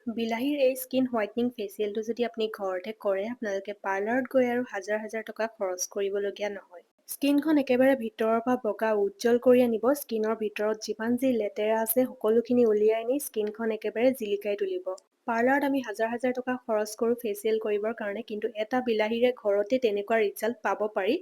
বিলাহীৰ এই স্কিন হোৱাইটনিং ফেচিয়েলটো যদি আপুনি ঘৰতে কৰে আপোনালোকে পাৰ্লাৰত গৈ আৰু হাজাৰ হাজাৰ টকা খৰচ কৰিবলগীয়া নহয়। স্কিনখন একেবাৰে ভিতৰৰ পৰা বগা উজ্জ্বল কৰি আনিব। স্কিনৰ ভিতৰত যিমান যি লেতেৰা আছে সকলোখিনি উলিয়াই আনি স্কিনখন একেবাৰে জিলিকাই তুলিব। পাৰ্লাৰত আমি হাজাৰ হাজাৰ টকা খৰচ কৰোঁ ফেচিয়েল কৰিবৰ কাৰণে, কিন্তু এটা বিলাহীৰে ঘৰতে তেনেকুৱা ৰিজাল্ট পাব পাৰি।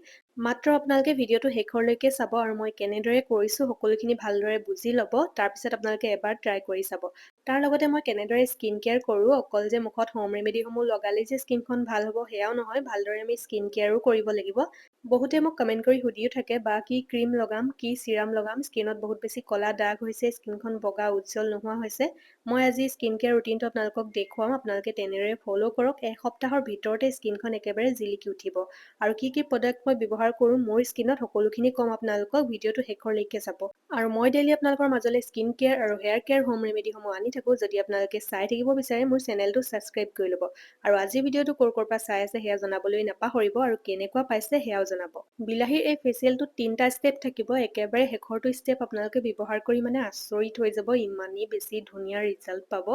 মাত্ৰ আপোনালোকে ভিডিঅ'টো শেষৰলৈকে চাব আৰু মই কেনেদৰে কৰিছোঁ সকলোখিনি ভালদৰে বুজি ল'ব। তাৰপিছত আপোনালোকে এবাৰ ট্ৰাই কৰি চাব। তাৰ লগতে মই কেনেদৰে স্কিন কেয়াৰ কৰোঁ, অকল যে মুখত হোম ৰেমেডিসমূহ লগালেই যে স্কিনখন ভাল হ'ব সেয়াও নহয়, ভালদৰে আমি স্কিন কেয়াৰো কৰিব লাগিব। বহুতে মোক কমেণ্ট কৰি সুধিও থাকে বা কি ক্ৰীম লগাম, কি চিৰাম লগাম, স্কিনত বহুত বেছি ক'লা দাগ হৈছে, স্কিনখন বগা উজ্জ্বল নোহোৱা হৈছে। মই আজি স্কিন কেয়াৰ ৰুটিনটো আপোনালোকক দেখুৱাম, আপোনালোকে তেনেদৰে ফ'ল' কৰক। এসপ্তাহৰ ভিতৰতে স্কিনখন একেবাৰে জিলিকি উঠিব। আৰু কি প্ৰডাক্ট মই ব্যৱহাৰ কৰোঁ মোৰ স্কিনত সকলোখিনি ক'ম আপোনালোকক, ভিডিঅ'টো শেষৰলৈকে চাব। আৰু মই ডেইলি আপোনালোকৰ মাজলৈ স্কিন কেয়াৰ আৰু হেয়াৰ কেয়াৰ হোম ৰেমেডিসমূহ আনি থাকোঁ। যদি আপোনালোকে চাই থাকিব বিচাৰে মোৰ চেনেলটো ছাবস্ক্ৰাইব কৰি ল'ব। আৰু আজি ভিডিঅ'টো ক'ৰ পৰা চাই আছে সেয়া জনাবলৈ নাপাহৰিব আৰু কেনেকুৱা পাইছে সেয়াও জনাব। বিলাহীৰ এই ফেচিয়েলটোত 3টা ষ্টেপ থাকিব। একেবাৰে শেষৰটো ষ্টেপ আপোনালোকে ব্যৱহাৰ কৰি মানে আচৰিত হৈ যাব, ইমানেই বেছি ধুনীয়া ৰিজাল্ট পাব।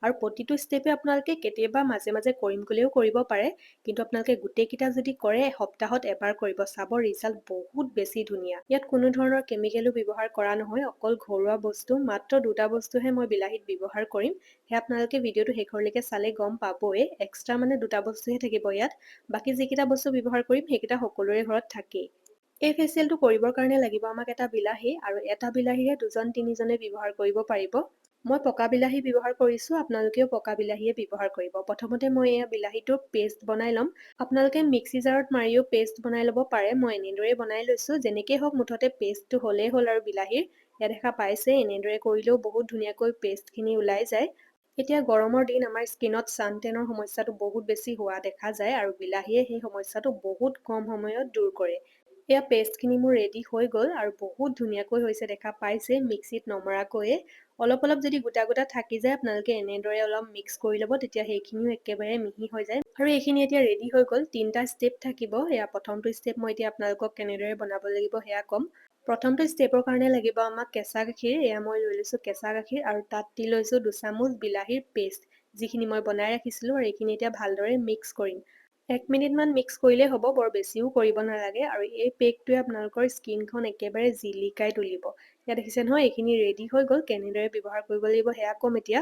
আৰু প্ৰতিটো ষ্টেপে আপোনালোকে কেতিয়াবা মাজে মাজে কৰিম ক'লেও কৰিব পাৰে, কিন্তু আপোনালোকে গোটেইকেইটা যদি কৰে এসপ্তাহত এবাৰ কৰিব, চাব ৰিজাল্ট বহুত বেছি ধুনীয়া। ইয়াত কোনো ধৰণৰ কেমিকেলো ব্যৱহাৰ কৰা নহয়, অকল ঘৰুৱা বস্তু। মাত্ৰ 2টা বস্তুহে মই বিলাহীত ব্যৱহাৰ কৰিম। সেয়া আপোনালোকে ভিডিঅ'টো শেষৰলৈকে চালে গম পাবই। এক্সট্ৰা মানে 2টা বস্তুহে থাকিব ইয়াত। বাকী যিকেইটা বস্তু ব্যৱহাৰ কৰিম সেইকেইটা সকলোৰে ঘৰত থাকেই। এই ফেচিয়েলটো কৰিবৰ কাৰণে লাগিব আমাক এটা বিলাহী, আৰু এটা বিলাহীৰে 2-3জনে ব্যৱহাৰ কৰিব পাৰিব। মই পকা বিলাহী ব্যৱহাৰ কৰিছোঁ, আপোনালোকেও পকা বিলাহীয়ে ব্যৱহাৰ কৰিব। প্ৰথমতে মই এয়া বিলাহীটোৰ পেষ্ট বনাই ল'ম। আপোনালোকে মিক্সি জাৰত মাৰিও পেষ্ট বনাই ল'ব পাৰে, মই এনেদৰে বনাই লৈছোঁ। যেনেকৈ হওক মুঠতে পেষ্টটো হ'লেই হ'ল। আৰু বিলাহীৰ ইয়াত দেখা পাইছে এনেদৰে কৰিলেও বহুত ধুনীয়াকৈ পেষ্টখিনি ওলাই যায়। এতিয়া গৰমৰ দিন, আমাৰ স্কিনত ছানটেনৰ সমস্যাটো বহুত বেছি হোৱা দেখা যায়, আৰু বিলাহীয়ে সেই সমস্যাটো বহুত কম সময়ত দূৰ কৰে। এয়া পেষ্টখিনি মোৰ ৰেডি হৈ গ'ল আৰু বহুত ধুনীয়াকৈ হৈছে, দেখা পাইছে মিক্সিত নমৰাকৈয়ে। অলপ অলপ যদি গোটা গোটা থাকি যায় আপোনালোকে এনেদৰে অলপ মিক্স কৰি ল'ব, তেতিয়া সেইখিনিও একেবাৰে মিহি হৈ যায়। আৰু এইখিনি এতিয়া ৰেডি হৈ গ'ল। 3টা ষ্টেপ থাকিব। এয়া প্ৰথমটো ষ্টেপ মই এতিয়া আপোনালোকক কেনেদৰে বনাব লাগিব সেয়া ক'ম। প্ৰথমটো ষ্টেপৰ কাৰণে লাগিব আমাক কেঁচা গাখীৰ। এয়া মই লৈ লৈছোঁ কেঁচা গাখীৰ, আৰু তাত দি লৈছোঁ 2 চামুচ বিলাহীৰ পেষ্ট, যিখিনি মই বনাই ৰাখিছিলোঁ। আৰু এইখিনি এতিয়া ভালদৰে মিক্স কৰিম। 1 মিনিটমান মিক্স কৰিলেই হ'ব, বৰ বেছিও কৰিব নালাগে। আৰু এই পেকটোৱে আপোনালোকৰ স্কিনখন একেবাৰে জিলিকাই তুলিব। ইয়াত দেখিছে নহয়, এইখিনি ৰেডি হৈ গ'ল। কেনেদৰে ব্যৱহাৰ কৰিব লাগিব সেয়া ক'ম এতিয়া।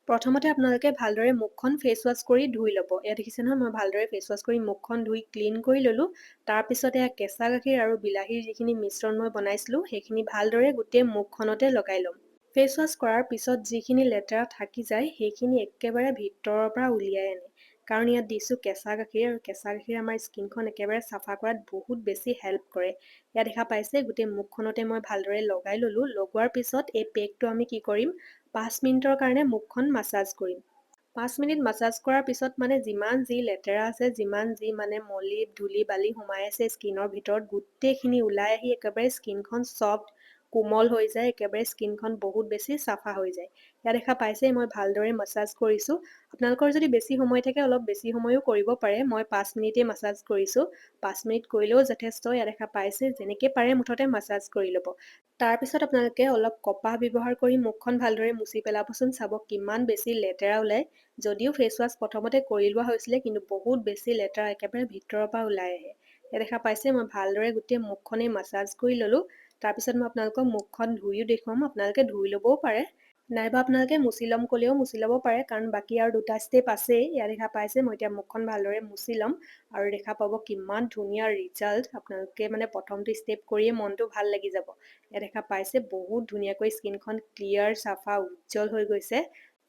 প্ৰথমতে আপোনালোকে ভালদৰে মুখখন ফেচ ৱাছ কৰি ধুই ল'ব। এয়া দেখিছে নহয়, মই ভালদৰে ফেচ ৱাছ কৰি মুখখন ধুই ক্লিন কৰি ল'লোঁ। তাৰপিছতে এয়া কেঁচা গাখীৰ আৰু বিলাহীৰ যিখিনি মিশ্ৰণ মই বনাইছিলোঁ সেইখিনি ভালদৰে গোটেই মুখখনতে লগাই ল'ম। ফেচ ৱাছ কৰাৰ পিছত যিখিনি লেতেৰা থাকি যায় সেইখিনি একেবাৰে ভিতৰৰ পৰা উলিয়াই আনে। কাৰণ ইয়াত দিছোঁ কেঁচা গাখীৰ, আৰু কেঁচা গাখীৰে আমাৰ স্কিনখন একেবাৰে চাফা কৰাত বহুত বেছি হেল্প কৰে। ইয়াত দেখা পাইছে গোটেই মুখখনতে মই ভালদৰে লগাই ল'লোঁ। লগোৱাৰ পিছত এই পেকটো আমি কি কৰিম, 5 মিনিটৰ কাৰণে মুখখন মাছাজ কৰিম। 5 মিনিট মাছাজ কৰাৰ পিছত মানে যিমান যি লেতেৰা আছে, যিমান যি মানে মলি ধূলি বালি সোমাই আছে স্কিনৰ ভিতৰত, গোটেইখিনি ওলাই আহি একেবাৰে স্কিনখন ছফ্ট কোমল হৈ যায়, একেবাৰে স্কিনখন বহুত বেছি চাফা হৈ যায়। ইয়াত দেখা পাইছে মই ভালদৰে মাছাজ কৰিছোঁ। আপোনালোকৰ যদি বেছি সময় থাকে অলপ বেছি সময়ো কৰিব পাৰে। মই 5 মিনিটেই মাছাজ কৰিছোঁ। 5 মিনিট কৰিলেও যথেষ্ট। ইয়াত দেখা পাইছে যেনেকৈ পাৰে মুঠতে মাছাজ কৰি ল'ব। তাৰপিছত আপোনালোকে অলপ কপাহ ব্যৱহাৰ কৰি মুখখন ভালদৰে মুচি পেলাবচোন, চাব কিমান বেছি লেতেৰা ওলায়। যদিও ফেচ ৱাছ প্ৰথমতে কৰি লোৱা হৈছিলে, কিন্তু বহুত বেছি লেতেৰা একেবাৰে ভিতৰৰ পৰা ওলাই আহে। ইয়াত দেখা পাইছে মই ভালদৰে গোটেই মুখখনেই মাছাজ কৰি ল'লোঁ। তাৰপিছত মই আপোনালোকক মুখখন ধুইও দেখুৱাম, আপোনালোকে ধুই ল'বও পাৰে। নাইবা আপোনালোকে মুচি ল'ম ক'লেও মুচি ল'ব পাৰে, কাৰণ বাকী আৰু 2টা ষ্টেপ আছেই। ইয়াত দেখা পাইছে মই এতিয়া মুখখন ভালদৰে মুচি ল'ম, আৰু দেখা পাব কিমান ধুনীয়া ৰিজাল্ট। আপোনালোকে মানে প্ৰথমটো ষ্টেপ কৰিয়ে মনটো ভাল লাগি যাব। ইয়াত দেখা পাইছে বহুত ধুনীয়াকৈ স্কিনখন ক্লিয়াৰ, চাফা, উজ্জ্বল হৈ গৈছে।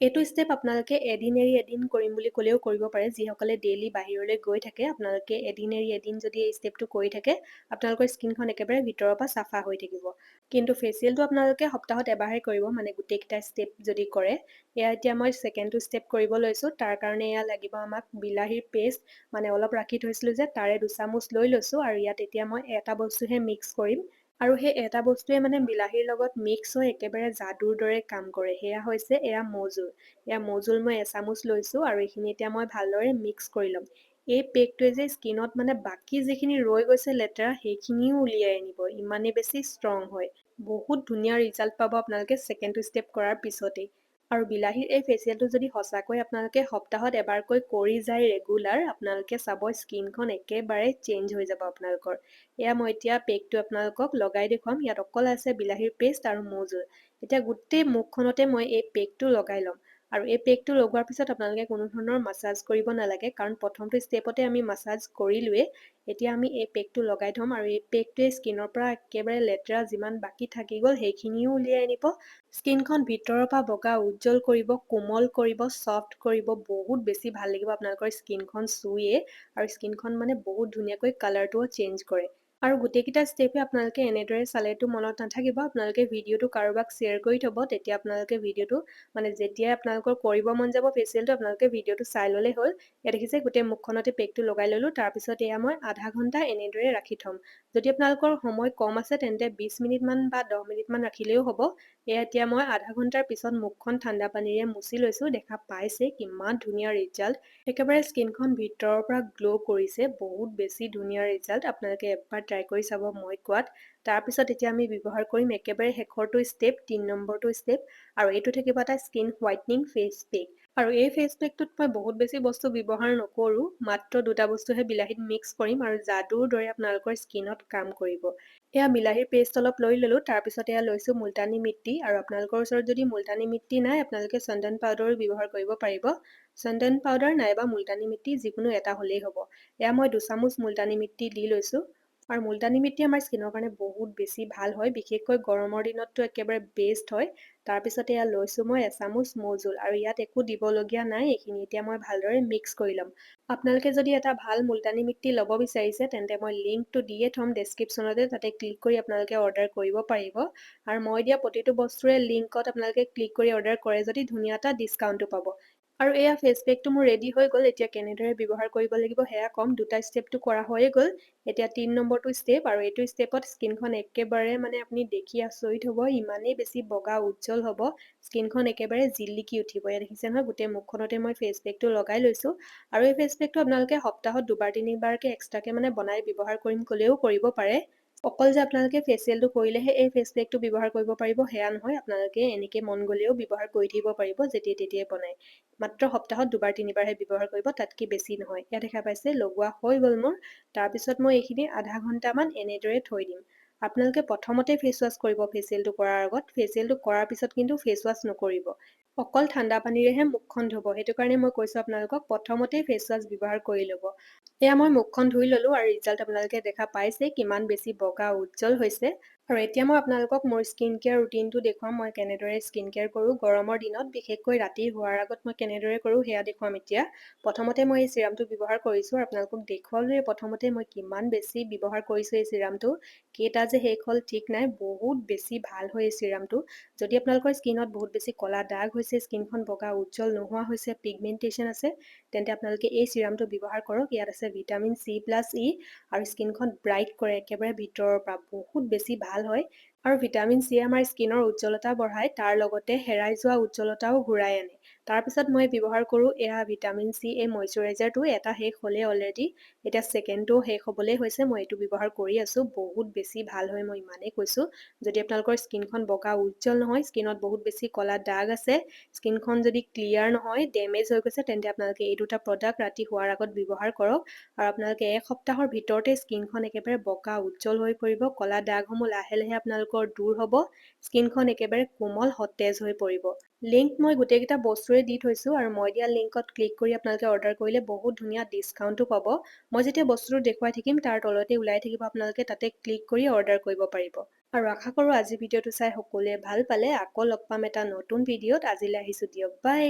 এইটো ষ্টেপ আপোনালোকে এদিন এৰি এদিন কৰিম বুলি ক'লেও কৰিব পাৰে। যিসকলে ডেইলি বাহিৰলৈ গৈ থাকে আপোনালোকে এদিন এৰি এদিন যদি এই ষ্টেপটো কৰি থাকে, আপোনালোকৰ স্কিনখন একেবাৰে ভিতৰৰ পৰা চাফা হৈ থাকিব। কিন্তু ফেচিয়েলটো আপোনালোকে সপ্তাহত এবাৰহে কৰিব, মানে গোটেইকেইটা ষ্টেপ যদি কৰে। এয়া এতিয়া মই ছেকেণ্ডটো ষ্টেপ কৰিব লৈছোঁ। তাৰ কাৰণে এয়া লাগিব আমাক বিলাহীৰ পেষ্ট, মানে অলপ ৰাখি থৈছিলোঁ যে তাৰে 2 চামুচ লৈ লৈছোঁ। আৰু ইয়াত এতিয়া মই এটা বস্তুহে মিক্স কৰিম। আৰু সেই এটা বস্তুৱে মানে বিলাহীৰ লগত মিক্স হৈ একেবাৰে যাদুৰ দৰে কাম কৰে। সেয়া হৈছে এয়া মৌজোল। এয়া মৌজোল মই এচামুচ লৈছোঁ, আৰু এইখিনি এতিয়া মই ভালদৰে মিক্স কৰি ল'ম। এই পেকটোৱে যে স্কিনত মানে বাকী যিখিনি ৰৈ গৈছে লেতেৰা সেইখিনিও উলিয়াই আনিব, ইমানেই বেছি ষ্ট্ৰং হয়। বহুত ধুনীয়া ৰিজাল্ট পাব আপোনালোকে ছেকেণ্ডটো ষ্টেপ কৰাৰ পিছতেই। আৰু বিলাহীৰ এই ফেচিয়েলটো যদি সঁচাকৈ আপোনালোকে সপ্তাহত এবাৰকৈ কৰি যায় ৰেগুলাৰ, আপোনালোকে চাব স্কিনখন একেবাৰে চেঞ্জ হৈ যাব আপোনালোকৰ। এয়া মই এতিয়া পেকটো আপোনালোকক লগাই দেখুৱাম। ইয়াত অকল আছে বিলাহীৰ পেষ্ট আৰু মৌজোল। এতিয়া গোটেই মুখখনতে মই এই পেকটো লগাই ল'ম। আৰু এই পেকটো লগোৱাৰ পিছত আপোনালোকে কোনো ধৰণৰ মাছাজ কৰিব নালাগে, কাৰণ প্ৰথমটো ষ্টেপতে আমি মাছাজ কৰিলোৱেই। এতিয়া আমি এই পেকটো লগাই থ'ম আৰু এই পেকটোৱে স্কিনৰ পৰা একেবাৰে লেতেৰা যিমান বাকী থাকি গ'ল সেইখিনিও উলিয়াই আনিব। স্কিনখন ভিতৰৰ পৰা বগা উজ্জ্বল কৰিব, কোমল কৰিব, ছফ্ট কৰিব, বহুত বেছি ভাল লাগিব আপোনালোকৰ স্কিনখন চুইয়ে। আৰু স্কিনখন মানে বহুত ধুনীয়াকৈ কালাৰটোও চেঞ্জ কৰে। আৰু গোটেইকেইটা ষ্টেপে আপোনালোকে এনেদৰে চালেতো মনত নাথাকিব, আপোনালোকে ভিডিঅ'টো কাৰোবাক শ্বেয়াৰ কৰি থ'ব, তেতিয়া আপোনালোকে ভিডিঅ'টো মানে যেতিয়াই আপোনালোকৰ কৰিব মন যাব ফেচিয়েলটো আপোনালোকে ভিডিঅ'টো চাই ল'লেই হ'ল। ইয়াত দেখিছে গোটেই মুখখনতে পেকটো লগাই ল'লোঁ, তাৰপিছত এয়া মই আধা ঘণ্টা এনেদৰে ৰাখি থ'ম। যদি আপোনালোকৰ সময় কম আছে তেন্তে 20 মিনিটমান বা 10 মিনিটমান ৰাখিলেও হ'ব। এতিয়া মই আধা ঘণ্টাৰ পিছত মুখখন ঠাণ্ডা পানীৰে মুচি লৈছোঁ। দেখা পাইছে কিমান ধুনীয়া ৰিজাল্ট। একেবাৰে স্কিনখন ভিতৰৰ পৰা গ্ল' কৰিছে, বহুত বেছি ধুনীয়া ৰিজাল্ট। আপোনালোকে এবাৰ ট্ৰাই কৰি চাব মই কোৱাত। তাৰপিছত এতিয়া আমি ব্যৱহাৰ কৰিম একেবাৰে শেষৰটো ষ্টেপ, 3 নম্বৰটো ষ্টেপ, আৰু এইটো থাকিব এটা স্কিন হোৱাইটনিং ফেচ পেক। আৰু এই ফেচ পেকটোত মই বহুত বেছি বস্তু ব্যৱহাৰ নকৰোঁ, মাত্ৰ দুটা বস্তুহে বিলাহীত মিক্স কৰিম আৰু যাদুৰ দৰে আপোনালোকৰ স্কিনত কাম কৰিব। এয়া বিলাহীৰ পেষ্ট অলপ লৈ ল'লোঁ, তাৰপিছত এয়া লৈছোঁ মুলতানী মিট্টি, আৰু আপোনালোকৰ ওচৰত যদি মুলতানী মিট্টি নাই আপোনালোকে চন্দন পাউডাৰো ব্যৱহাৰ কৰিব পাৰিব। চন্দন পাউডাৰ নাইবা মুলতানী মিট্টি যিকোনো এটা হ'লেই হ'ব। এয়া মই 2 চামুচ মুলতানী মিট্টি দি লৈছোঁ। আৰু মুলতানী মিট্টি আমাৰ স্কিনৰ কাৰণে বহুত বেছি ভাল হয়, বিশেষকৈ গৰমৰ দিনততো একেবাৰে বেষ্ট হয়। তাৰপিছত এয়া লৈছোঁ মই এচামুচ মৌজোল, আৰু ইয়াত একো দিবলগীয়া নাই, এইখিনি এতিয়া মই ভালদৰে মিক্স কৰি ল'ম। আপোনালোকে যদি এটা ভাল মুলতানী মিট্টি ল'ব বিচাৰিছে তেন্তে মই লিংকটো দিয়ে থ'ম ডেছক্ৰিপশ্যনতে, তাতে ক্লিক কৰি আপোনালোকে অৰ্ডাৰ কৰিব পাৰিব। আৰু মই দিয়া প্ৰতিটো বস্তুৰে লিংকত আপোনালোকে ক্লিক কৰি অৰ্ডাৰ কৰে যদি ধুনীয়া এটা ডিছকাউণ্টো পাব। আৰু এয়া ফেচ পেকটো মোৰ ৰেডি হৈ গ'ল। এতিয়া কেনেদৰে ব্যৱহাৰ কৰিব লাগিব সেয়া ক'ম। দুটা ষ্টেপটো কৰা হৈয়ে গ'ল। এতিয়া 3 নম্বৰটো ষ্টেপ, আৰু এইটো ষ্টেপত স্কিনখন একেবাৰে মানে আপুনি দেখি আচৰিত হ'ব, ইমানেই বেছি বগা উজ্জ্বল হ'ব, স্কিনখন একেবাৰে জিলিকি উঠিব। ইয়াত দেখিছে নহয় গোটেই মুখখনতে মই ফেচ পেকটো লগাই লৈছোঁ। আৰু এই ফেচ পেকটো আপোনালোকে সপ্তাহত 2-3বাৰকৈ এক্সট্ৰাকৈ মানে বনাই ব্যৱহাৰ কৰিম ক'লেও কৰিব পাৰে। অকল যে আপোনালোকে ফেচিয়েলটো কৰিলেহে এই ফেচ পেকটো ব্যৱহাৰ কৰিব পাৰিব সেয়া নহয়, আপোনালোকে এনেকৈ মন গ'লেও ব্যৱহাৰ কৰি থাকিব পাৰিব যেতিয়াই তেতিয়াই বনাই। মাত্ৰ সপ্তাহত 2-3বাৰহে ব্যৱহাৰ কৰিব, তাতকৈ বেছি নহয়। ইয়াত দেখা পাইছে লগোৱা হৈ গ'ল মোৰ। তাৰপিছত মই এইখিনি আধা ঘণ্টামান এনেদৰে থৈ দিম। আপোনালোকে প্ৰথমতে ফেচ ৱাছ কৰিব ফেচিয়েলটো কৰাৰ আগত, ফেচিয়েলটো কৰাৰ পিছত কিন্তু ফেচ ৱাছ নকৰিব। অকল ঠাণ্ডা পানীৰেহে মুখখন ধুব, সেইটো কাৰণে মই কৈছোঁ আপোনালোকক প্ৰথমতেই ফেচ ৱাছ ব্যৱহাৰ কৰি ল'ব। এয়া মই মুখখন ধুই ল'লোঁ, আৰু ৰিজাল্ট আপোনালোকে দেখা পাইছে কিমান বেছি বগা উজ্জ্বল হৈছে। আৰু এতিয়া মই আপোনালোকক মোৰ স্কিন কেয়াৰ ৰুটিনটো দেখুৱাম, মই কেনেদৰে স্কিন কেয়াৰ কৰোঁ গৰমৰ দিনত, বিশেষকৈ ৰাতি শোৱাৰ আগত মই কেনেদৰে কৰোঁ সেয়া দেখুৱাম এতিয়া। প্ৰথমতে মই এই চিৰামটো ব্যৱহাৰ কৰিছোঁ, আৰু আপোনালোকক দেখুৱালোৱে প্ৰথমতে মই কিমান বেছি ব্যৱহাৰ কৰিছোঁ এই চিৰামটো। কেইটা যে শেষ হ'ল ঠিক নাই, বহুত বেছি ভাল হয় এই চিৰামটো। যদি আপোনালোকৰ স্কিনত বহুত বেছি ক'লা দাগ হৈছে, স্কিনখন বগা উজ্জ্বল নোহোৱা হৈছে, পিগমেণ্টেশ্যন আছে, তেন্তে আপোনালোকে এই চিৰামটো ব্যৱহাৰ কৰক। ইয়াত আছে ভিটামিন C+E, আৰু স্কিনখন ব্ৰাইট কৰে একেবাৰে ভিতৰৰ পৰা, বহুত বেছি ভাল হয়। আৰু ভিটামিন চিয়ে আমাৰ স্কিনৰ উজ্জ্বলতা বঢ়ায়, তাৰ লগতে হেৰাই যোৱা উজ্জ্বলতাও ঘূৰাই আনে। তাৰপিছত মই ব্যৱহাৰ কৰোঁ এয়া ভিটামিন চি এই মইশ্চাৰাইজাৰটো, এটা শেষ হ'লেই অলৰেডি, এতিয়া ছেকেণ্ডটো শেষ হ'বলৈ হৈছে, মই এইটো ব্যৱহাৰ কৰি আছোঁ, বহুত বেছি ভাল হয় মই ইমানেই কৈছোঁ। যদি আপোনালোকৰ স্কিনখন বগা উজ্জ্বল নহয়, স্কিনত বহুত বেছি ক'লা দাগ আছে, স্কিনখন যদি ক্লিয়াৰ নহয়, ডেমেজ হৈ গৈছে, তেন্তে আপোনালোকে এই দুটা প্ৰডাক্ট ৰাতি শোৱাৰ আগত ব্যৱহাৰ কৰক। আৰু আপোনালোকে এসপ্তাহৰ ভিতৰতে স্কিনখন একেবাৰে বগা উজ্জ্বল হৈ পৰিব, ক'লা দাগসমূহ লাহে লাহে আপোনালোকৰ দূৰ হ'ব, স্কিনখন একেবাৰে কোমল সতেজ হৈ পৰিব। লিংক মই গোটেইকেইটা বস্তুৰে দি থৈছোঁ, আৰু মই দিয়া লিংকত ক্লিক কৰি আপোনালোকে অৰ্ডাৰ কৰিলে বহুত ধুনীয়া ডিছকাউণ্টো পাব। মই যেতিয়া বস্তুটো দেখুৱাই থাকিম তাৰ তলতে ওলাই থাকিব, আপোনালোকে তাতে ক্লিক কৰি অৰ্ডাৰ কৰিব পাৰিব। আৰু আশা কৰোঁ আজি ভিডিঅ'টো চাই সকলোৱে ভাল পালে। আকৌ লগ পাম এটা নতুন ভিডিঅ'ত, আজিলৈ আহিছোঁ দিয়ক, বাই।